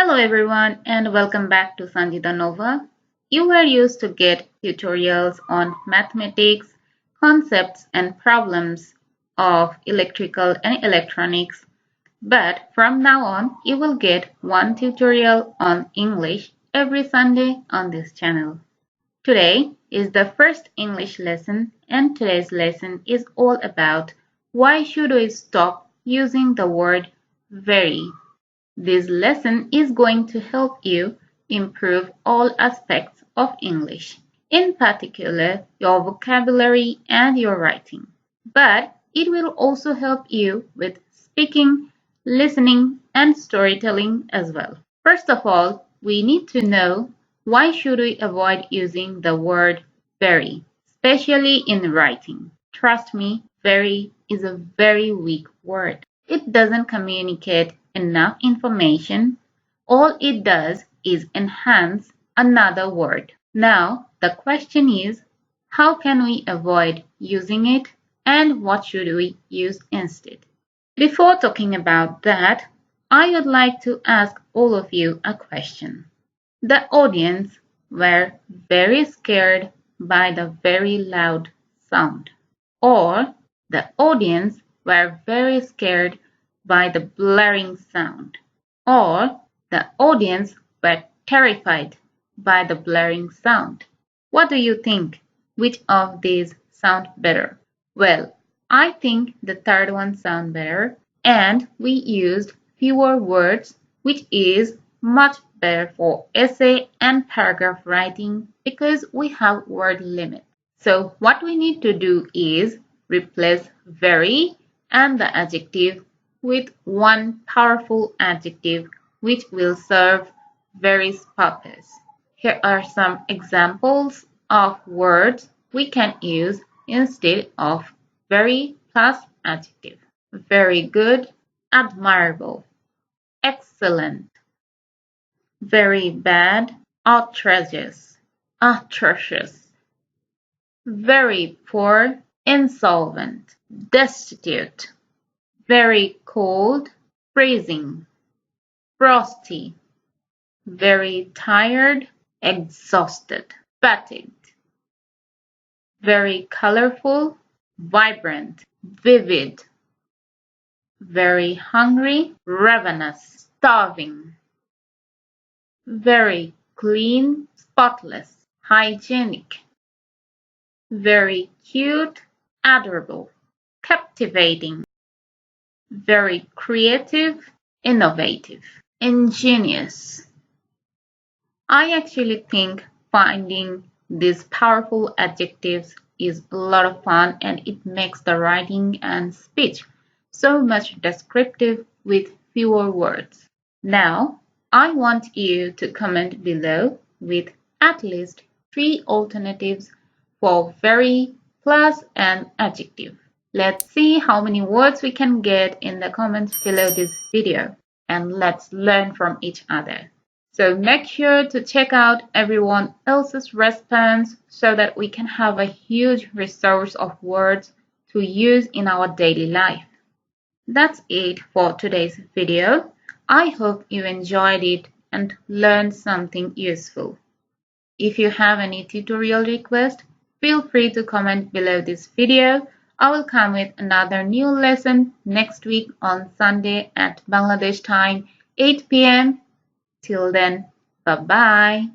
Hello everyone and welcome back to Sunjida Nova. You are used to get tutorials on mathematics, concepts and problems of electrical and electronics, but from now on you will get one tutorial on English every Sunday on this channel. Today is the first English lesson and today's lesson is all about why should we stop using the word very. This lesson is going to help you improve all aspects of English, in particular your vocabulary and your writing. But it will also help you with speaking, listening, and storytelling as well. First of all, we need to know why should we avoid using the word very, especially in writing. Trust me, very is a very weak word. It doesn't communicate enough information. All it does is enhance another word. Now, the question is, how can we avoid using it and what should we use instead? Before talking about that, I would like to ask all of you a question. The audience were very scared by the very loud sound, or the audience were very scared by the blaring sound, or the audience were terrified by the blaring sound. What do you think? Which of these sound better? Well, I think the third one sound better, and we used fewer words, which is much better for essay and paragraph writing because we have word limit. So what we need to do is replace very and the adjective with one powerful adjective which will serve very's purpose. Here are some examples of words we can use instead of very plus adjective. Very good, admirable, excellent, very bad, outrageous, atrocious, very poor, insolvent, destitute, very cold, freezing, frosty, very tired, exhausted, fatigued, very colorful, vibrant, vivid, very hungry, ravenous, starving, very clean, spotless, hygienic, very cute, adorable, captivating, very creative, innovative, ingenious. I actually think finding these powerful adjectives is a lot of fun and it makes the writing and speech so much descriptive with fewer words. Now, I want you to comment below with at least 3 alternatives for very, plus, and adjective. Let's see how many words we can get in the comments below this video, and let's learn from each other. So make sure to check out everyone else's response so that we can have a huge resource of words to use in our daily life. That's it for today's video. I hope you enjoyed it and learned something useful. If you have any tutorial request, feel free to comment below this video. I will come with another new lesson next week on Sunday at Bangladesh time, 8 p.m. Till then, bye-bye.